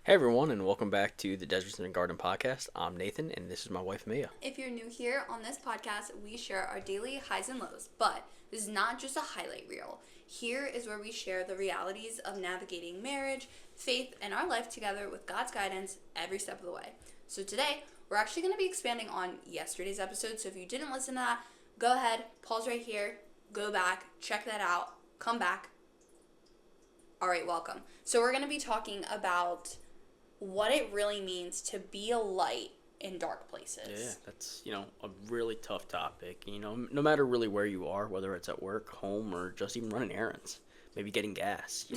Hey everyone, and welcome back to the Deserts and Garden podcast. I'm Nathan, and this is my wife Mia. If you're new here on this podcast, we share our daily highs and lows, but this is not just a highlight reel. Here is where we share the realities of navigating marriage, faith, and our life together with God's guidance every step of the way. So today, we're actually going to be expanding on yesterday's episode, so if you didn't listen to that, go ahead, pause right here, go back, check that out, come back. All right, welcome. So we're going to be talking about what it really means to be a light in dark places. Yeah, that's, a really tough topic. No matter really where you are, whether it's at work, home, or just even running errands, maybe getting gas,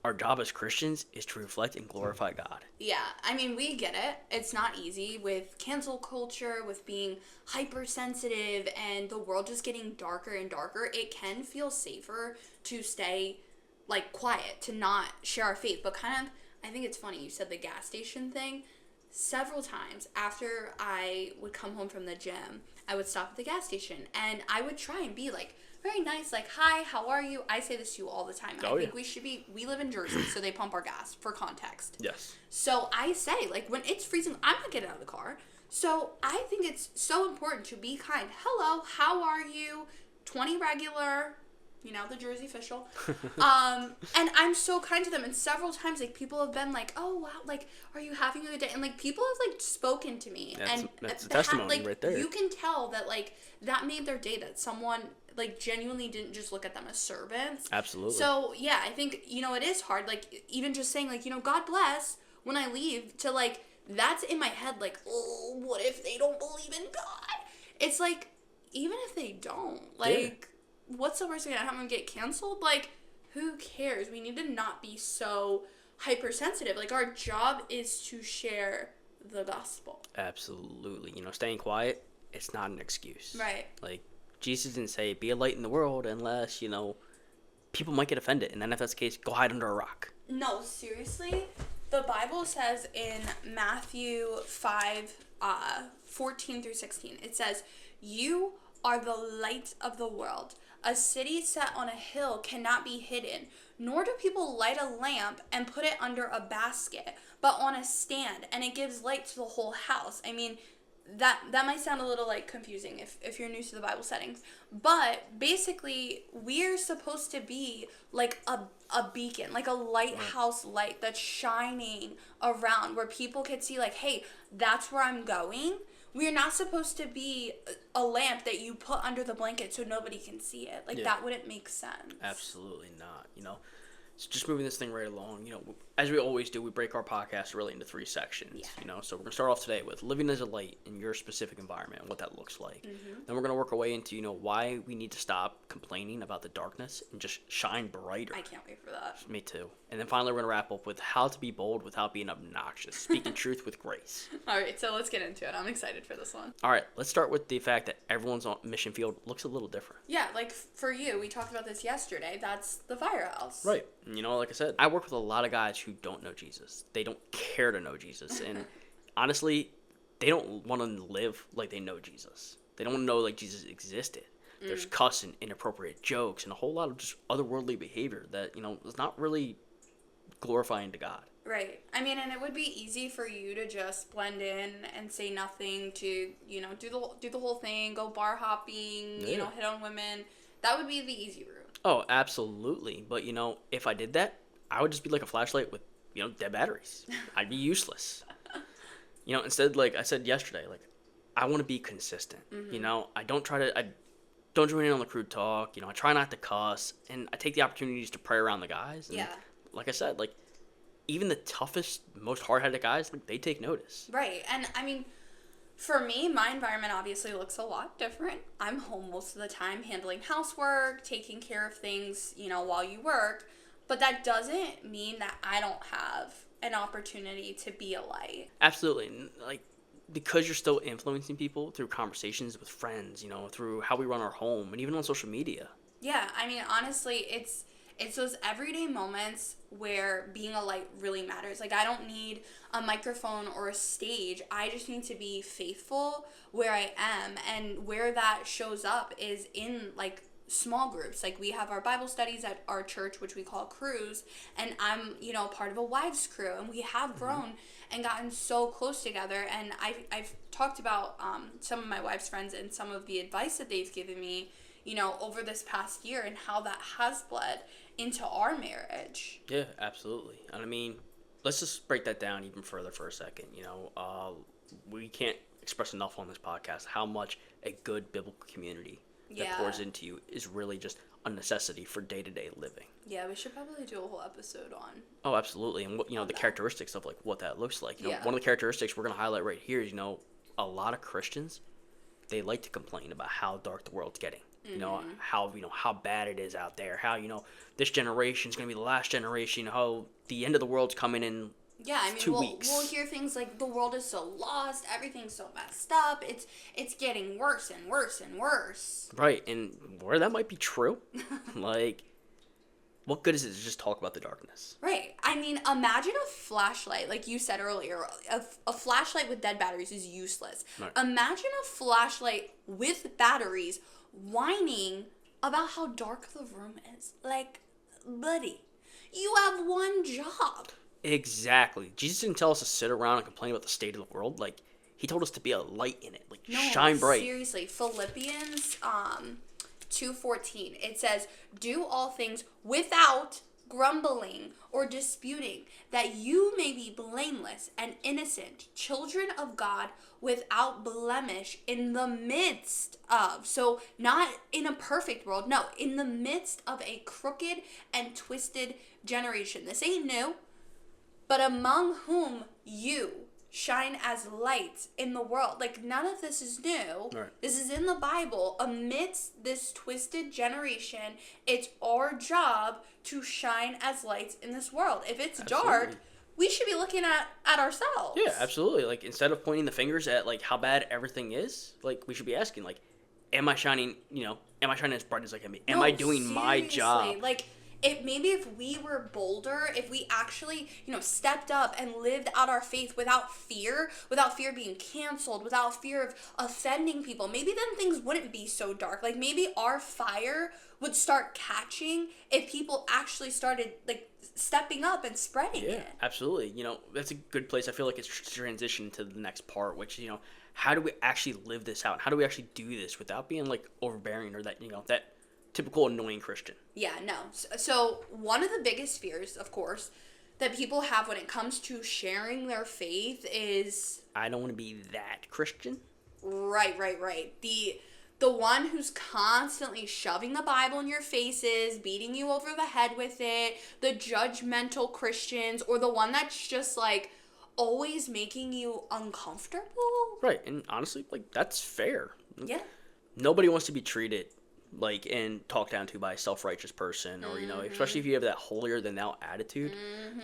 Our job as Christians is to reflect and glorify God. Yeah, I mean, we get it. It's not easy with cancel culture, with being hypersensitive, and the world just getting darker and darker. It can feel safer to stay, quiet, to not share our faith, but I think it's funny, you said the gas station thing. Several times after I would come home from the gym, I would stop at the gas station and I would try and be very nice, hi, how are you? I say this to you all the time. I think we live in Jersey, so they pump our gas for context. Yes. So I say, when it's freezing, I'm not getting out of the car. So I think it's so important to be kind. Hello, how are you? 20 regular. The Jersey official. And I'm so kind to them. And several times, people have been oh, wow, are you having a good day? And, people have, spoken to me. That's a testimony right there. You can tell that, that made their day, that someone, genuinely didn't just look at them as servants. Absolutely. So, yeah, I think, it is hard. Even just saying, God bless when I leave to, that's in my head, oh, what if they don't believe in God? It's, even if they don't, what's the worst thing that happen? Get canceled? Who cares? We need to not be so hypersensitive. Our job is to share the gospel. Absolutely. Staying quiet, it's not an excuse. Right. Jesus didn't say, be a light in the world unless, people might get offended. And then if that's the case, go hide under a rock. No, seriously. The Bible says in Matthew 5, 14 through 16, it says, "You are the light of the world. A city set on a hill cannot be hidden, nor do people light a lamp and put it under a basket, but on a stand, and it gives light to the whole house." I mean, that might sound a little confusing if you're new to the Bible settings, but basically we're supposed to be a beacon, a lighthouse light that's shining around where people could see hey, that's where I'm going. We're not supposed to be a lamp that you put under the blanket so nobody can see it. That wouldn't make sense. Absolutely not. So just moving this thing right along, as we always do, we break our podcast really into 3 sections. Yeah. So we're going to start off today with living as a light in your specific environment and what that looks like. Mm-hmm. Then we're going to work our way into, why we need to stop complaining about the darkness and just shine brighter. I can't wait for that. Me too. And then finally, we're going to wrap up with how to be bold without being obnoxious, speaking truth with grace. All right, so let's get into it. I'm excited for this one. All right, let's start with the fact that everyone's mission field looks a little different. Yeah, for you, we talked about this yesterday. That's the firehouse. Right. Like I said, I work with a lot of guys who don't know Jesus. They don't care to know Jesus. And honestly, they don't want to live like they know Jesus. They don't want to know Jesus existed. There's cussing, inappropriate jokes, and a whole lot of just otherworldly behavior that, is not really glorifying to God. Right. I mean, and it would be easy for you to just blend in and say nothing to, do the whole thing, go bar hopping, hit on women. That would be the easy route. Oh, absolutely. But, if I did that, I would just be like a flashlight with, dead batteries. I'd be useless. Instead, like I said yesterday, I want to be consistent. Mm-hmm. I don't join in on the crude talk. I try not to cuss, and I take the opportunities to pray around the guys. And like I said, even the toughest, most hard-headed guys, they take notice. Right. And, I mean, for me, my environment obviously looks a lot different. I'm home most of the time handling housework, taking care of things, while you work. But that doesn't mean that I don't have an opportunity to be a light. Absolutely. Because you're still influencing people through conversations with friends, through how we run our home and even on social media. Yeah, I mean, honestly, it's those everyday moments where being a light really matters. I don't need a microphone or a stage. I just need to be faithful where I am. And where that shows up is in, small groups. Like we have our Bible studies at our church, which we call crews, and I'm, part of a wives crew, and we have grown and gotten so close together. And I've talked about some of my wife's friends and some of the advice that they've given me, over this past year, and how that has bled into our marriage. Yeah, absolutely. And I mean, let's just break that down even further for a second. We can't express enough on this podcast how much a good biblical community that pours into you is really just a necessity for day-to-day living. Yeah, we should probably do a whole episode on. Oh, absolutely. And what the characteristics of like what that looks like. One of the characteristics we're going to highlight right here is, a lot of Christians, they like to complain about how dark the world's getting. How bad it is out there. How, this generation's going to be the last generation. How the end of the world's coming in. Yeah, I mean, 2 weeks. We'll hear things like the world is so lost, everything's so messed up, it's getting worse and worse and worse. Right, and where that might be true, like, what good is it to just talk about the darkness? Right. I mean, imagine a flashlight, like you said earlier, a flashlight with dead batteries is useless. Right. Imagine a flashlight with batteries whining about how dark the room is. Like, buddy, you have one job. Exactly. Jesus didn't tell us to sit around and complain about the state of the world. Like, he told us to be a light in it. Like, shine bright. Seriously. Philippians 2:14. It says, "Do all things without grumbling or disputing, that you may be blameless and innocent, children of God without blemish in the midst of," so not in a perfect world, no, in the midst of a crooked and twisted generation. This ain't new. "But among whom you shine as lights in the world." Like, none of this is new. Right. This is in the Bible. Amidst this twisted generation, it's our job to shine as lights in this world. If it's dark, we should be looking at ourselves. Yeah, absolutely. Like, instead of pointing the fingers at, like, how bad everything is, like, we should be asking, like, am I shining as bright as I can be? Am I doing my job? Like, if we were bolder, if we actually, stepped up and lived out our faith without fear being canceled, without fear of offending people, maybe then things wouldn't be so dark. Like, maybe our fire would start catching if people actually started, like, stepping up and spreading it. Yeah, absolutely. That's a good place. I feel like it's transitioned to the next part, which, how do we actually live this out? How do we actually do this without being, like, overbearing or that, that typical annoying Christian? Yeah, no. So one of the biggest fears, of course, that people have when it comes to sharing their faith is, I don't want to be that Christian. Right. The one who's constantly shoving the Bible in your faces, beating you over the head with it, the judgmental Christians, or the one that's just, like, always making you uncomfortable. Right, and honestly, like, that's fair. Yeah. Nobody wants to be treated like and talked down to by a self-righteous person, or especially if you have that holier than thou attitude,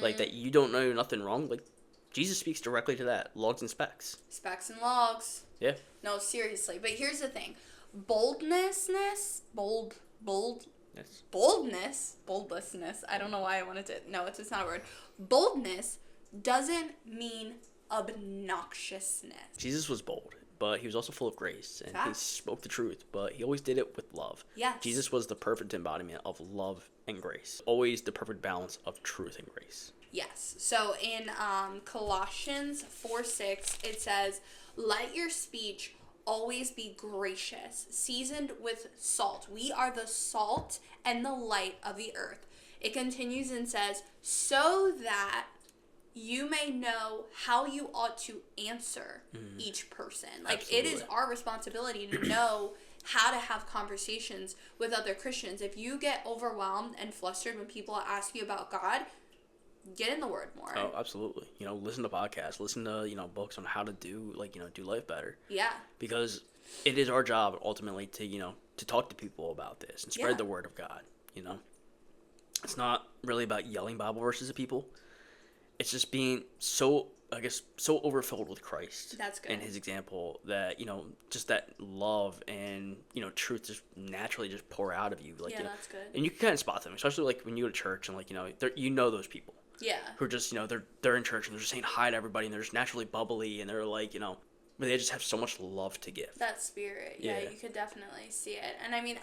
like that you don't know nothing wrong. Like, Jesus speaks directly to that. Logs and specks. Specks and logs. Yeah. No, seriously. But here's the thing. Boldlessness. I don't know why I wanted to. No, it's not a word. Boldness doesn't mean obnoxiousness. Jesus was bold, but he was also full of grace, and he spoke the truth, but he always did it with love. Yes. Jesus was the perfect embodiment of love and grace. Always the perfect balance of truth and grace. Yes. So in Colossians 4:6, it says, "Let your speech always be gracious, seasoned with salt. We are the salt and the light of the earth." It continues and says, "So that you may know how you ought to answer each person." Like, absolutely. It is our responsibility to know how to have conversations with other Christians. If you get overwhelmed and flustered when people ask you about God, get in the Word more. Oh, absolutely. Listen to podcasts, listen to, books on how to do, do life better. Yeah. Because it is our job ultimately to, to talk to people about this and spread the word of God, It's not really about yelling Bible verses at people. It's just being so overfilled with Christ. That's good. And his example that, just that love and, truth just naturally just pour out of you. Like, that's good. And you can kind of spot them, especially like when you go to church and those people. Yeah. Who are just, they're in church and they're just saying hi to everybody and they're just naturally bubbly and they're like, but they just have so much love to give. That spirit. Yeah, you could definitely see it. And I mean,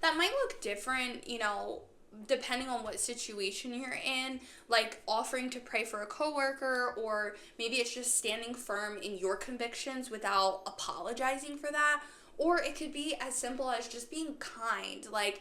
that might look different, depending on what situation you're in, like offering to pray for a coworker, or maybe it's just standing firm in your convictions without apologizing for that. Or it could be as simple as just being kind, like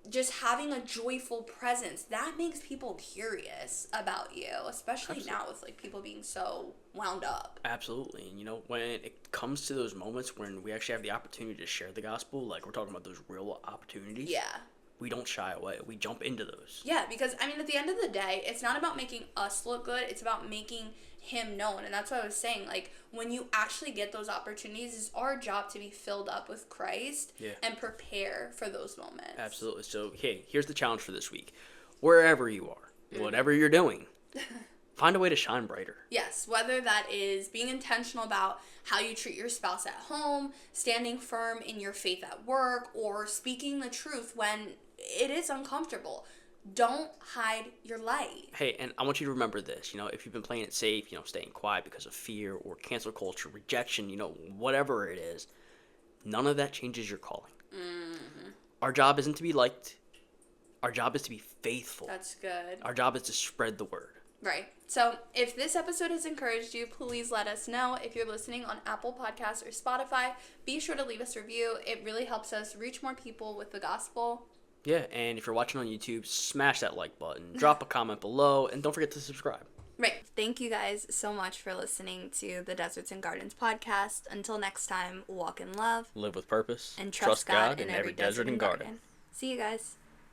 just having a joyful presence. That makes people curious about you, especially Absolutely. now with like people being so wound up. Absolutely. And when it comes to those moments when we actually have the opportunity to share the gospel, like we're talking about those real opportunities, Yeah. we don't shy away. We jump into those. Yeah, because I mean, at the end of the day, it's not about making us look good. It's about making him known. And that's what I was saying. Like, when you actually get those opportunities, it's our job to be filled up with Christ and prepare for those moments. Absolutely. So, hey, here's the challenge for this week. Wherever you are, whatever you're doing, find a way to shine brighter. Yes, whether that is being intentional about how you treat your spouse at home, standing firm in your faith at work, or speaking the truth when it is uncomfortable. Don't hide your light. Hey, and I want you to remember this. If you've been playing it safe, staying quiet because of fear or cancel culture, rejection, whatever it is, none of that changes your calling. Mm-hmm. Our job isn't to be liked. Our job is to be faithful. That's good. Our job is to spread the word. Right. So if this episode has encouraged you, please let us know. If you're listening on Apple Podcasts or Spotify, be sure to leave us a review. It really helps us reach more people with the gospel. Yeah, and if you're watching on YouTube, smash that like button, drop a comment below, and don't forget to subscribe. Right. Thank you guys so much for listening to the Deserts and Gardens podcast. Until next time, walk in love. Live with purpose. And trust God in every desert and garden. See you guys.